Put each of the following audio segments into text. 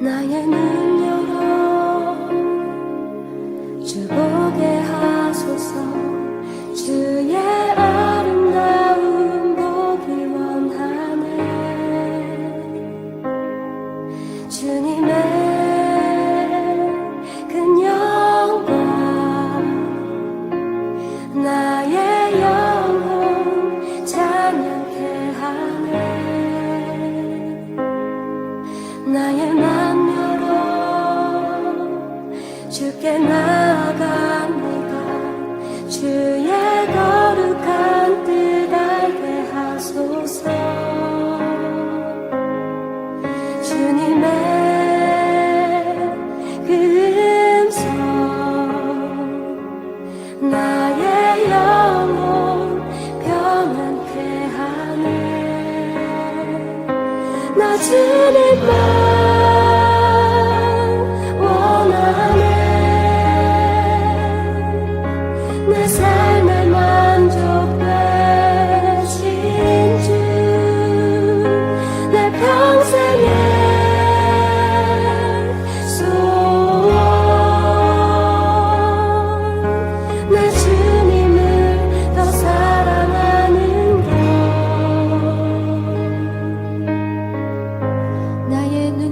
나의 눈 열어 주 보게 하소서. 주의 아름다운 보기 원하네. 주님의 큰 영광 나의 영혼 찬양케 하네. 나의 맘 열어 주께 나아갑니다. 주의 거룩한 뜻 알게 하소서. 주님의 그 음성 나의 영혼 평안케 하네. 나 주님만 원하네. 내 삶의 만족 되신 주, 내 평생의 소원, 내 주님을 더 사랑하는 것. 나의 눈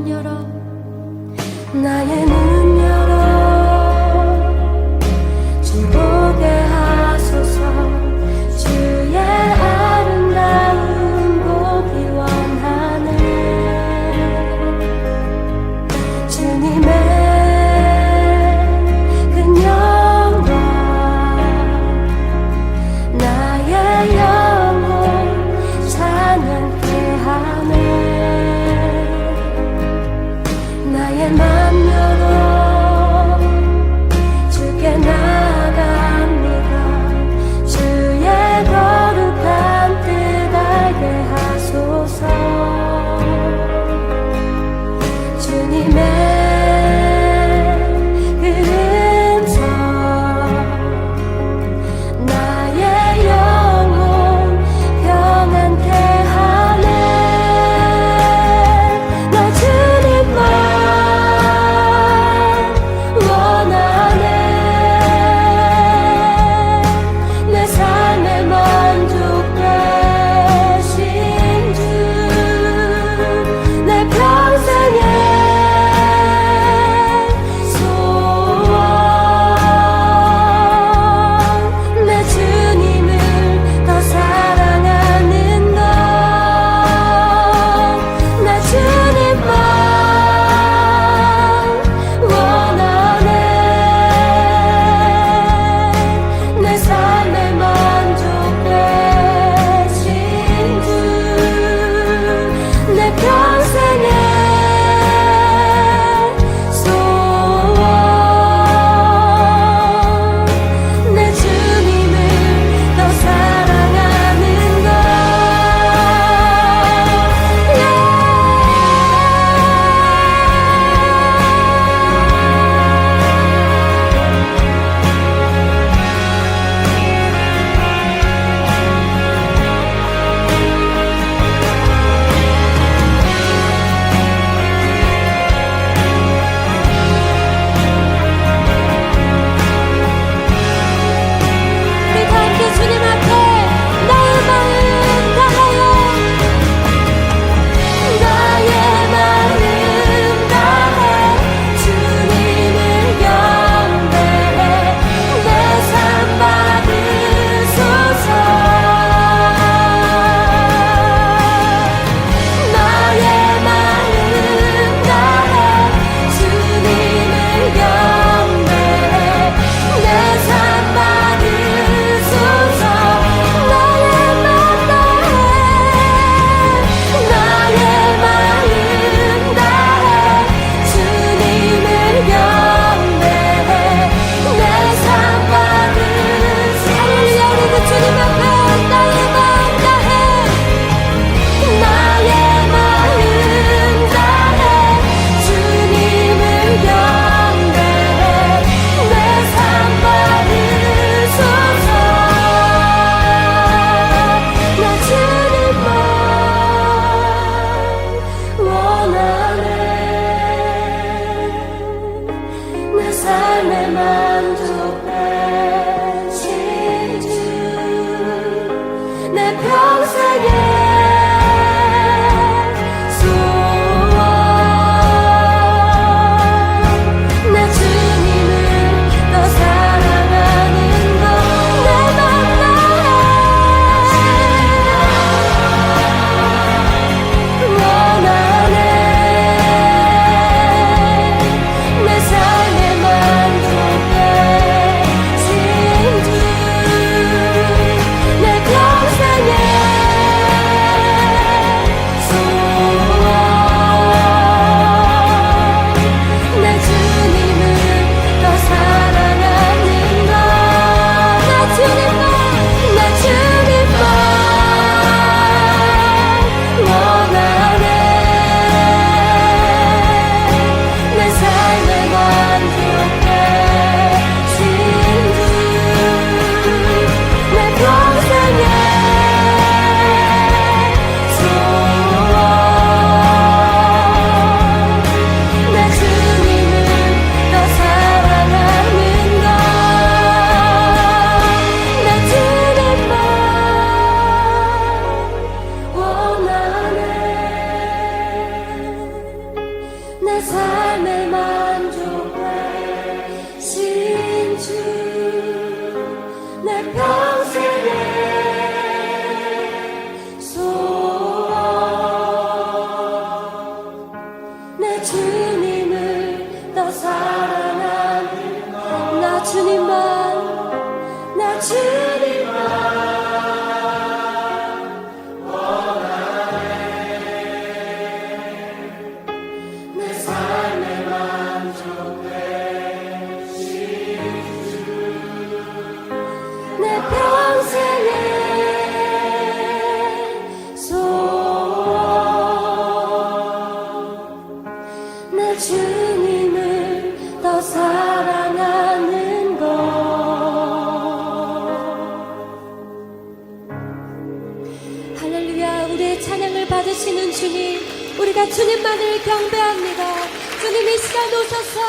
우리의 찬양을 받으시는 주님, 우리가 주님만을 경배합니다. 주님 이 시간 오셔서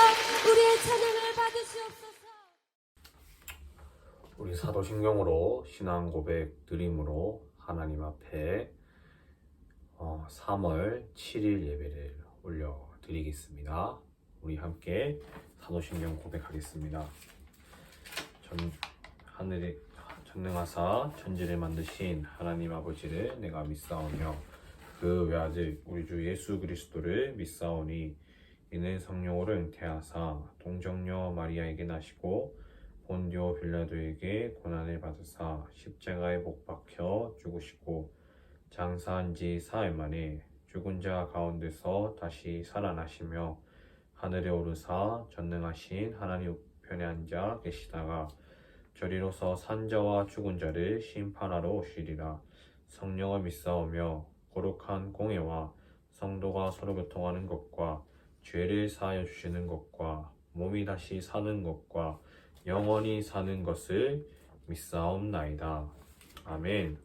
우리의 찬양을 받으시옵소서. 우리 사도신경으로 신앙 고백 드림으로 하나님 앞에 3월 7일 예배를 올려드리겠습니다. 우리 함께 사도신경 고백하겠습니다. 하늘의 전능하사 천지를 만드신 하나님 아버지를 내가 믿사오며 그 외아들 우리 주 예수 그리스도를 믿사오니 이는 성령으로 잉태하사 동정녀 마리아에게 나시고 본디오 빌라도에게 고난을 받으사 십자가에 못 박혀 죽으시고 장사한 지 사흘 만에 죽은 자 가운데서 다시 살아나시며 하늘에 오르사 전능하신 하나님 우편에 앉아 계시다가 저리로서 산자와 죽은 자를 심판하러 오시리라. 성령을 믿사오며 거룩한 공회와 성도가 서로 교통하는 것과 죄를 사하여 주시는 것과 몸이 다시 사는 것과 영원히 사는 것을 믿사옵나이다. 아멘.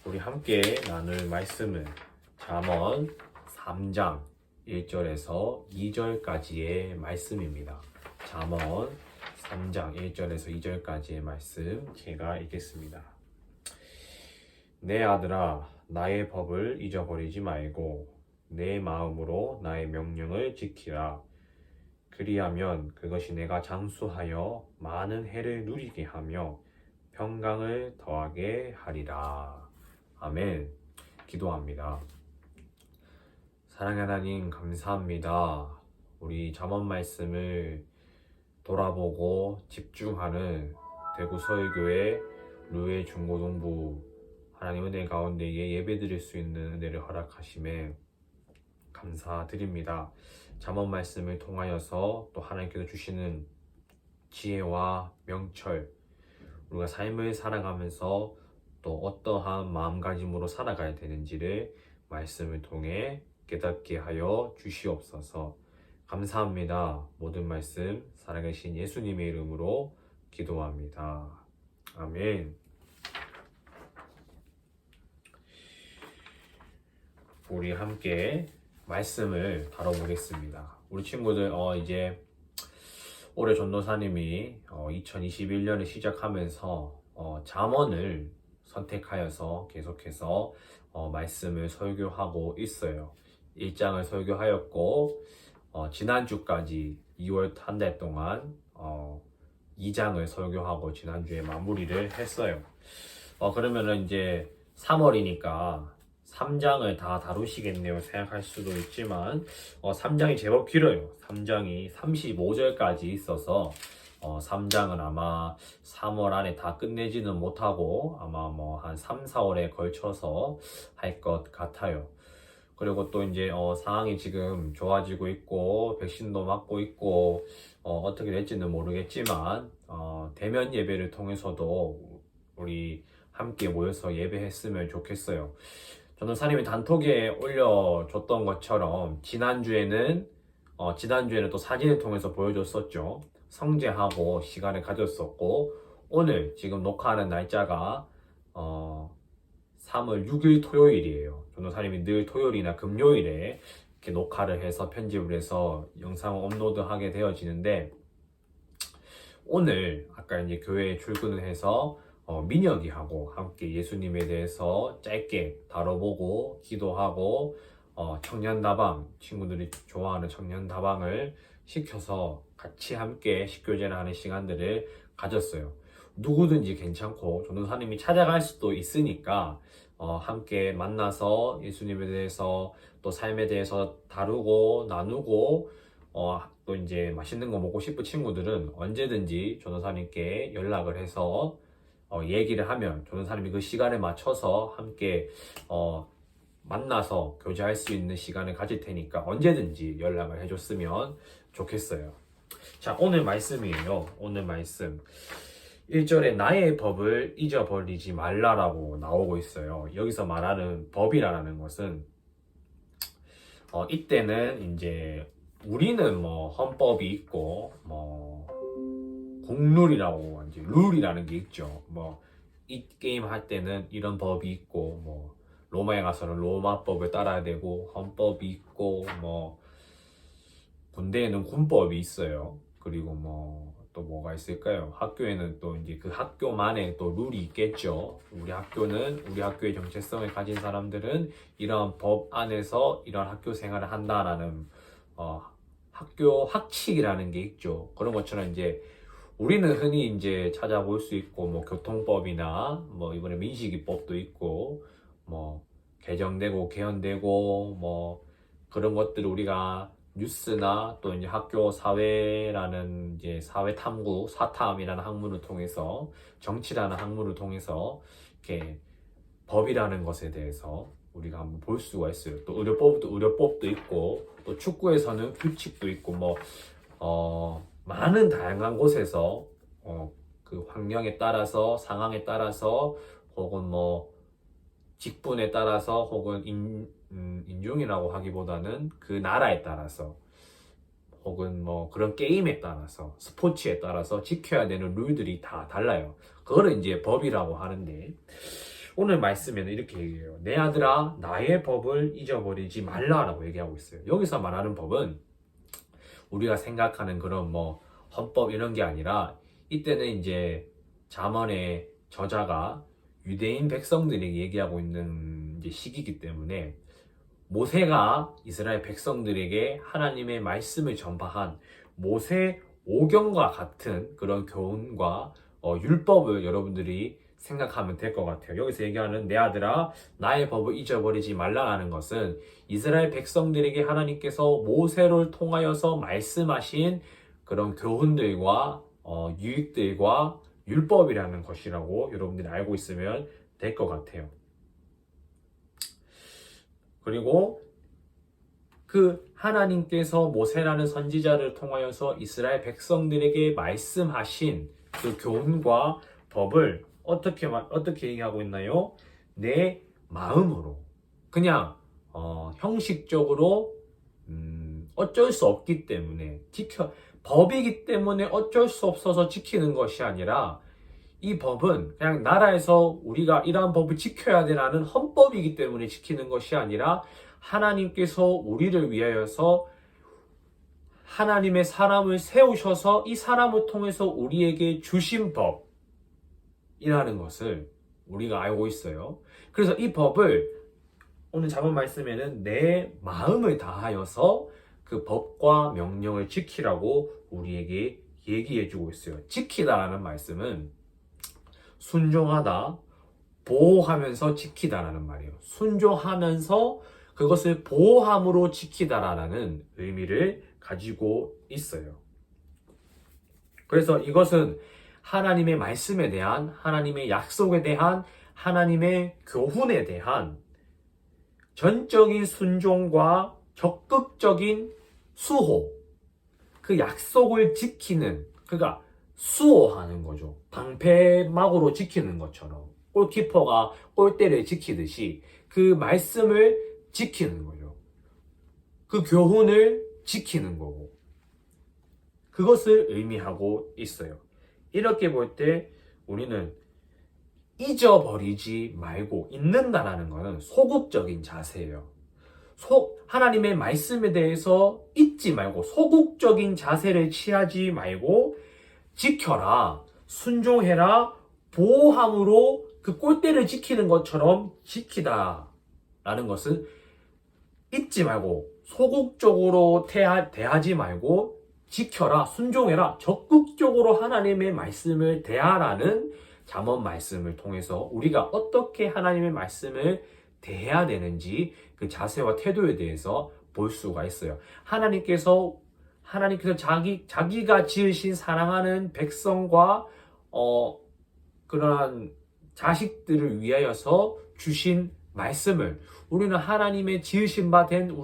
우리 함께 나눌 말씀은 잠언 3장 1절에서 2절까지의 말씀입니다. 잠언 3장 1절에서 2절까지의 말씀 제가 읽겠습니다. 내 아들아, 나의 법을 잊어버리지 말고 내 마음으로 나의 명령을 지키라. 그리하면 그것이 내가 장수하여 많은 해를 누리게 하며 평강을 더하게 하리라. 아멘. 기도합니다. 사랑하는 하나님 감사합니다. 우리 잠언 말씀을 돌아보고 집중하는 대구 서울교회 루에 중고등부 하나님 은혜 가운데 예배 드릴 수 있는 은혜를 허락하심에 감사드립니다. 잠언 말씀을 통하여서 또 하나님께서 주시는 지혜와 명철, 우리가 삶을 살아가면서 또 어떠한 마음가짐으로 살아가야 되는지를 말씀을 통해 깨닫게 하여 주시옵소서. 감사합니다. 모든 말씀 살아계신 예수님의 이름으로 기도합니다. 아멘. 우리 함께 말씀을 다뤄보겠습니다. 우리 친구들 이제 올해 전도사님이 2021년을 시작하면서 잠언을 선택하여서 계속해서 말씀을 설교하고 있어요. 1장을 설교하였고 지난주까지 2월 한 달 동안 2장을 설교하고 지난주에 마무리를 했어요. 그러면은 이제 3월이니까 3장을 다 다루시겠네요 생각할 수도 있지만 3장이 제법 길어요. 3장이 35절까지 있어서 3장은 아마 3월 안에 다 끝내지는 못하고 아마 한 3, 4월에 걸쳐서 할 것 같아요. 그리고 또 이제 상황이 지금 좋아지고 있고 백신도 맞고 있고 어떻게 될지는 모르겠지만 대면 예배를 통해서도 우리 함께 모여서 예배했으면 좋겠어요. 전도사님이 단톡에 올려줬던 것처럼 지난주에는 또 사진을 통해서 보여줬었죠. 성제하고 시간을 가졌었고 오늘 지금 녹화하는 날짜가 3월 6일 토요일이에요. 전도사님이 늘 토요일이나 금요일에 이렇게 녹화를 해서 편집을 해서 영상을 업로드하게 되어지는데 오늘 아까 이제 교회에 출근을 해서 민혁이하고 함께 예수님에 대해서 짧게 다뤄보고 기도하고 청년다방, 친구들이 좋아하는 청년다방을 시켜서 같이 함께 식교제를 하는 시간들을 가졌어요. 누구든지 괜찮고 전도사님이 찾아갈 수도 있으니까 함께 만나서 예수님에 대해서 또 삶에 대해서 다루고 나누고 또 이제 맛있는 거 먹고 싶은 친구들은 언제든지 전도사님께 연락을 해서 얘기를 하면 전도사님이 그 시간에 맞춰서 함께 만나서 교제할 수 있는 시간을 가질 테니까 언제든지 연락을 해줬으면 좋겠어요. 자, 오늘 말씀이에요. 오늘 말씀 1절에 나의 법을 잊어버리지 말라라고 나오고 있어요. 여기서 말하는 법이라는 것은 이때는 이제 우리는 뭐 헌법이 있고 뭐 국룰이라고 이제 룰이라는 게 있죠. 뭐 이 게임 할 때는 이런 법이 있고 뭐 로마에 가서는 로마법을 따라야 되고 헌법이 있고 뭐 군대에는 군법이 있어요. 그리고 뭐 또 뭐가 있을까요? 학교에는 또 이제 그 학교만의 또 룰이 있겠죠. 우리 학교는 우리 학교의 정체성을 가진 사람들은 이런 법 안에서 이런 학교 생활을 한다라는 학교 학칙이라는 게 있죠. 그런 것처럼 이제 우리는 흔히 이제 찾아볼 수 있고 뭐 교통법이나 뭐 이번에 민식이법도 있고 뭐 개정되고 개헌되고 뭐 그런 것들을 우리가 뉴스나 또 이제 학교 사회라는 이제 사회 탐구 사탐이라는 학문을 통해서 정치라는 학문을 통해서 이렇게 법이라는 것에 대해서 우리가 한번 볼 수가 있어요. 또 의료법도 있고 또 축구에서는 규칙도 있고 뭐 많은 다양한 곳에서 그 환경에 따라서 상황에 따라서 혹은 뭐 직분에 따라서 혹은 인종이라고 하기보다는 그 나라에 따라서 혹은 뭐 그런 게임에 따라서 스포츠에 따라서 지켜야 되는 룰들이 다 달라요. 그거를 이제 법이라고 하는데 오늘 말씀에는 이렇게 얘기해요. 내 아들아 나의 법을 잊어버리지 말라라고 얘기하고 있어요. 여기서 말하는 법은 우리가 생각하는 그런 뭐 헌법 이런 게 아니라 이때는 이제 잠언의 저자가 유대인 백성들에게 얘기하고 있는 이제 시기이기 때문에 모세가 이스라엘 백성들에게 하나님의 말씀을 전파한 모세 오경과 같은 그런 교훈과 율법을 여러분들이 생각하면 될 것 같아요. 여기서 얘기하는 내 아들아 나의 법을 잊어버리지 말라라는 것은 이스라엘 백성들에게 하나님께서 모세를 통하여서 말씀하신 그런 교훈들과 유익들과 율법이라는 것이라고 여러분들이 알고 있으면 될 것 같아요. 그리고 그 하나님께서 모세라는 선지자를 통하여서 이스라엘 백성들에게 말씀하신 그 교훈과 법을 어떻게 얘기하고 있나요? 내 마음으로 그냥 형식적으로 어쩔 수 없기 때문에 법이기 때문에 어쩔 수 없어서 지키는 것이 아니라 이 법은 그냥 나라에서 우리가 이러한 법을 지켜야 되라는 헌법이기 때문에 지키는 것이 아니라 하나님께서 우리를 위하여서 하나님의 사람을 세우셔서 이 사람을 통해서 우리에게 주신 법이라는 것을 우리가 알고 있어요. 그래서 이 법을 오늘 잠언 말씀에는 내 마음을 다하여서 그 법과 명령을 지키라고 우리에게 얘기해주고 있어요. 지키다라는 말씀은 순종하다, 보호하면서 지키다라는 말이에요. 순종하면서 그것을 보호함으로 지키다라는 의미를 가지고 있어요. 그래서 이것은 하나님의 말씀에 대한, 하나님의 약속에 대한, 하나님의 교훈에 대한 전적인 순종과 적극적인 수호, 그 약속을 지키는, 그러니까 수호하는 거죠. 방패막으로 지키는 것처럼 골키퍼가 골대를 지키듯이 그 말씀을 지키는 거죠. 그 교훈을 지키는 거고 그것을 의미하고 있어요. 이렇게 볼 때 우리는 잊어버리지 말고 잊는다라는 것은 소극적인 자세예요. 하나님의 말씀에 대해서 잊지 말고 소극적인 자세를 취하지 말고 지켜라, 순종해라, 보호함으로 그 꼴대를 지키는 것처럼 지키다라는 것은 잊지 말고 소극적으로 대하지 말고 지켜라, 순종해라, 적극적으로 하나님의 말씀을 대하라는 잠언 말씀을 통해서 우리가 어떻게 하나님의 말씀을 대해야 되는지 그 자세와 태도에 대해서 볼 수가 있어요. 하나님께서 자기가 지으신 사랑하는 백성과 그러한 자식들을 위하여서 주신 말씀을 우리는 하나님의 지으신 바 된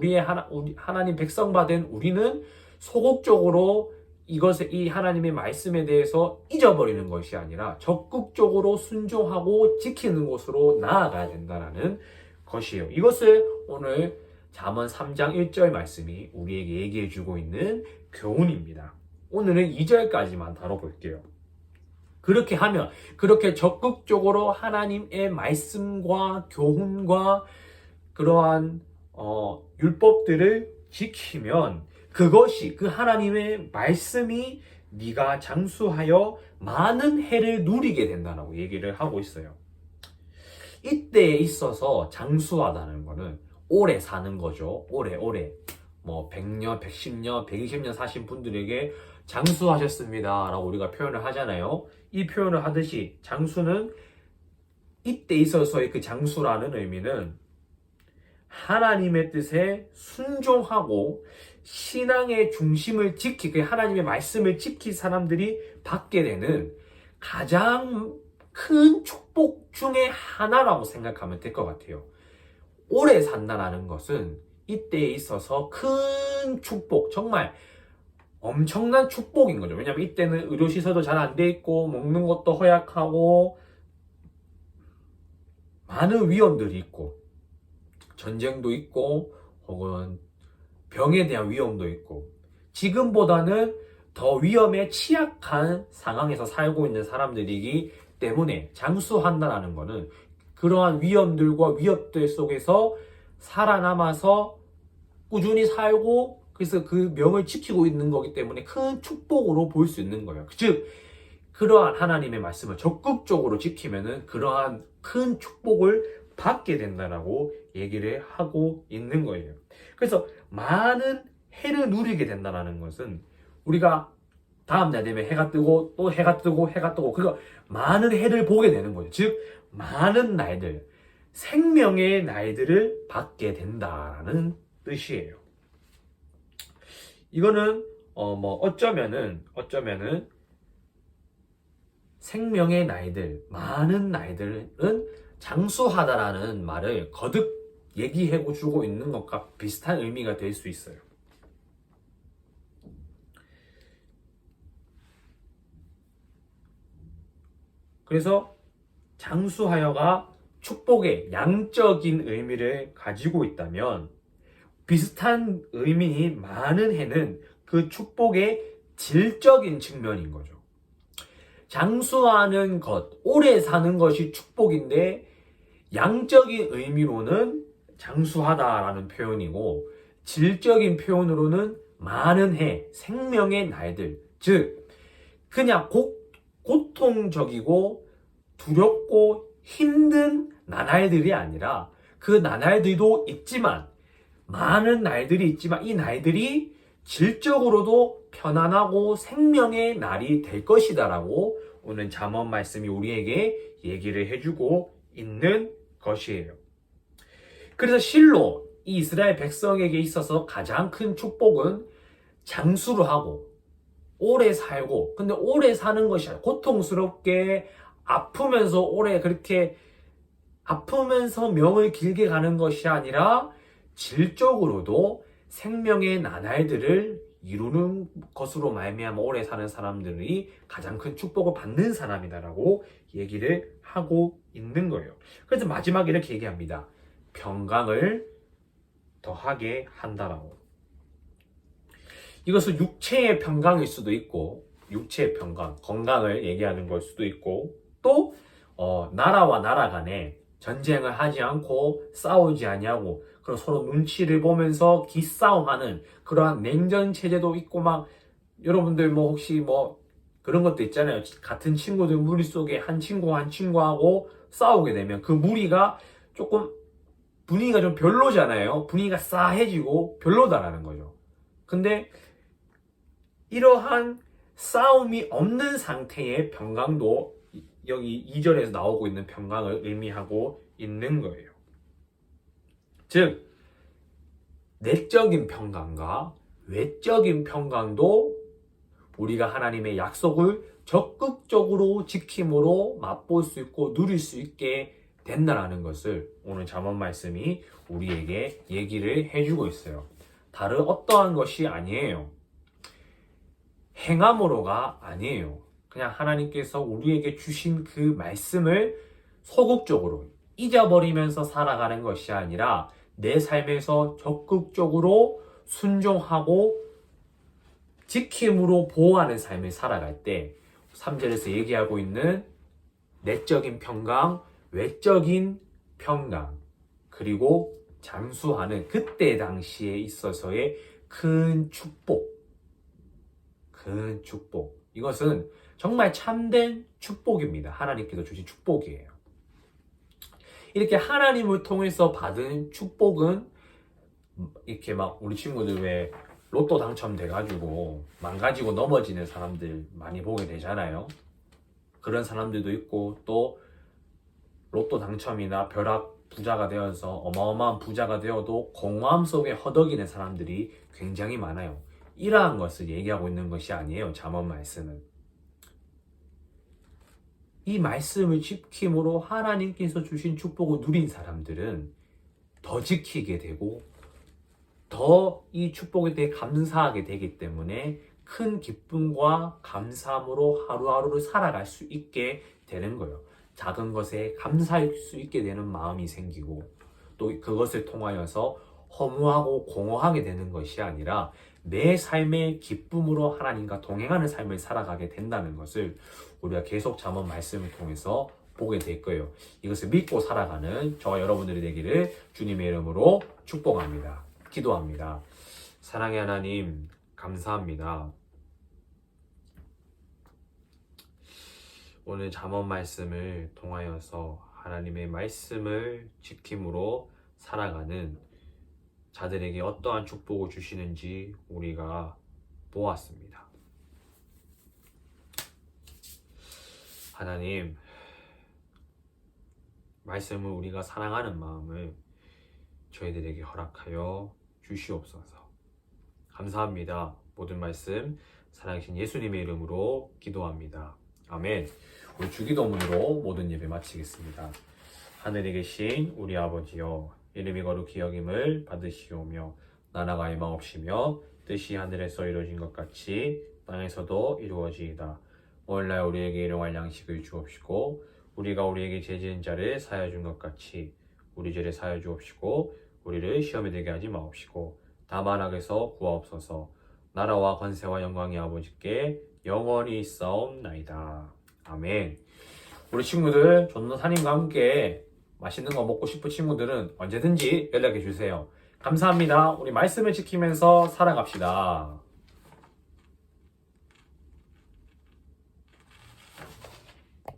하나님 백성 바 된 우리는 소극적으로 이 하나님의 말씀에 대해서 잊어버리는 것이 아니라 적극적으로 순종하고 지키는 곳으로 나아가야 된다는 것이에요. 이것을 오늘 잠언 3장 1절 말씀이 우리에게 얘기해주고 있는 교훈입니다. 오늘은 2절까지만 다뤄볼게요. 그렇게 하면, 그렇게 적극적으로 하나님의 말씀과 교훈과 그러한 율법들을 지키면 그것이 그 하나님의 말씀이 네가 장수하여 많은 해를 누리게 된다고 얘기를 하고 있어요. 이때에 있어서 장수하다는 거는 오래 사는 거죠. 오래. 뭐 100년, 110년, 120년 사신 분들에게 장수하셨습니다 라고 우리가 표현을 하잖아요. 이 표현을 하듯이 장수는 이때 있어서의 그 장수라는 의미는 하나님의 뜻에 순종하고 신앙의 중심을 지키고 하나님의 말씀을 지킨 사람들이 받게 되는 가장 큰 축복 중에 하나라고 생각하면 될 것 같아요. 오래 산다는 것은 이때에 있어서 큰 축복, 정말 엄청난 축복인 거죠. 왜냐면 이때는 의료시설도 잘 안 돼 있고 먹는 것도 허약하고 많은 위험들이 있고 전쟁도 있고 혹은 병에 대한 위험도 있고 지금보다는 더 위험에 취약한 상황에서 살고 있는 사람들이기 때문에 장수한다는 것은 그러한 위험들과 위협들 속에서 살아남아서 꾸준히 살고 그래서 그 명을 지키고 있는 거기 때문에 큰 축복으로 볼 수 있는 거예요. 즉 그러한 하나님의 말씀을 적극적으로 지키면은 그러한 큰 축복을 받게 된다라고 얘기를 하고 있는 거예요. 그래서 많은 해를 누리게 된다는 것은 우리가 다음날 되면 해가 뜨고 또 해가 뜨고 해가 뜨고 그거 많은 해를 보게 되는 거죠. 즉 많은 날들, 생명의 날들을 받게 된다라는 뜻이에요. 이거는 어쩌면은 생명의 날들, 많은 날들은 장수하다라는 말을 거듭 얘기해주고 있는 것과 비슷한 의미가 될 수 있어요. 그래서 장수하여가 축복의 양적인 의미를 가지고 있다면 비슷한 의미 많은 해는 그 축복의 질적인 측면인 거죠. 장수하는 것, 오래 사는 것이 축복인데 양적인 의미로는 장수하다라는 표현이고 질적인 표현으로는 많은 해, 생명의 날들, 즉 그냥 고통적이고 두렵고 힘든 나날들이 아니라 그 나날들도 있지만 많은 날들이 있지만 이 날들이 질적으로도 편안하고 생명의 날이 될 것이다라고 오늘 잠언 말씀이 우리에게 얘기를 해주고 있는 것이에요. 그래서 실로 이 이스라엘 백성에게 있어서 가장 큰 축복은 장수를 하고 오래 살고 근데 오래 사는 것이 아니라 고통스럽게 아프면서 오래 그렇게 아프면서 명을 길게 가는 것이 아니라 질적으로도 생명의 나날들을 이루는 것으로 말미암아 오래 사는 사람들이 가장 큰 축복을 받는 사람이다라고 얘기를 하고 있는 거예요. 그래서 마지막에 이렇게 얘기합니다. 평강을 더하게 한다라고. 이것은 육체의 평강일 수도 있고 육체의 평강, 건강을 얘기하는 걸 수도 있고 또 나라와 나라 간에 전쟁을 하지 않고 싸우지 아니하고 그런 서로 눈치를 보면서 기싸움하는 그러한 냉전 체제도 있고 막 여러분들 뭐 혹시 뭐 그런 것도 있잖아요. 같은 친구들 무리 속에 한 친구하고 싸우게 되면 그 무리가 조금 분위기가 좀 별로잖아요. 분위기가 싸해지고 별로다라는 거죠. 근데 이러한 싸움이 없는 상태의 평강도 여기 2절에서 나오고 있는 평강을 의미하고 있는 거예요. 즉 내적인 평강과 외적인 평강도 우리가 하나님의 약속을 적극적으로 지킴으로 맛볼 수 있고 누릴 수 있게 된다는 것을 오늘 잠언 말씀이 우리에게 얘기를 해주고 있어요. 다른 어떠한 것이 아니에요. 행함으로가 아니에요. 그냥 하나님께서 우리에게 주신 그 말씀을 소극적으로 잊어버리면서 살아가는 것이 아니라 내 삶에서 적극적으로 순종하고 지킴으로 보호하는 삶을 살아갈 때 3절에서 얘기하고 있는 내적인 평강, 외적인 평강, 그리고 장수하는 그때 당시에 있어서의 큰 축복. 큰 축복. 이것은 정말 참된 축복입니다. 하나님께서 주신 축복이에요. 이렇게 하나님을 통해서 받은 축복은 이렇게 막 우리 친구들 왜 로또 당첨돼가지고 망가지고 넘어지는 사람들 많이 보게 되잖아요. 그런 사람들도 있고 또 로또 당첨이나 벼락 부자가 되어서 어마어마한 부자가 되어도 공허함 속에 허덕이는 사람들이 굉장히 많아요. 이러한 것을 얘기하고 있는 것이 아니에요. 잠언 말씀은. 이 말씀을 지킴으로 하나님께서 주신 축복을 누린 사람들은 더 지키게 되고 더 이 축복에 대해 감사하게 되기 때문에 큰 기쁨과 감사함으로 하루하루를 살아갈 수 있게 되는 거예요. 작은 것에 감사할 수 있게 되는 마음이 생기고 또 그것을 통하여서 허무하고 공허하게 되는 것이 아니라 내 삶의 기쁨으로 하나님과 동행하는 삶을 살아가게 된다는 것을 우리가 계속 잠언 말씀을 통해서 보게 될 거예요. 이것을 믿고 살아가는 저와 여러분들이 되기를 주님의 이름으로 축복합니다. 기도합니다. 사랑의 하나님, 감사합니다. 오늘 잠언 말씀을 통하여서 하나님의 말씀을 지킴으로 살아가는 자들에게 어떠한 축복을 주시는지 우리가 보았습니다. 하나님, 말씀을 우리가 사랑하는 마음을 저희들에게 허락하여 주시옵소서. 감사합니다. 모든 말씀 사랑하신 예수님의 이름으로 기도합니다. 아멘. 우리 주기도문으로 모든 예배 마치겠습니다. 하늘에 계신 우리 아버지여, 이름이 거룩히 여김을 받으시오며 나라가 임하옵시며 뜻이 하늘에서 이루어진 것 같이 땅에서도 이루어지이다. 오늘날 우리에게 일용할 양식을 주옵시고 우리가 우리에게 죄 지은 자를 사하여 준 것 같이 우리 죄를 사하여 주옵시고 우리를 시험에 들게 하지 마옵시고 다만 악에서 구하옵소서. 나라와 권세와 영광이 아버지께 영원히 있사옵나이다. 아멘. 우리 친구들 전도사님과 함께 맛있는 거 먹고 싶은 친구들은 언제든지 연락해 주세요. 감사합니다. 우리 말씀을 지키면서 살아갑시다.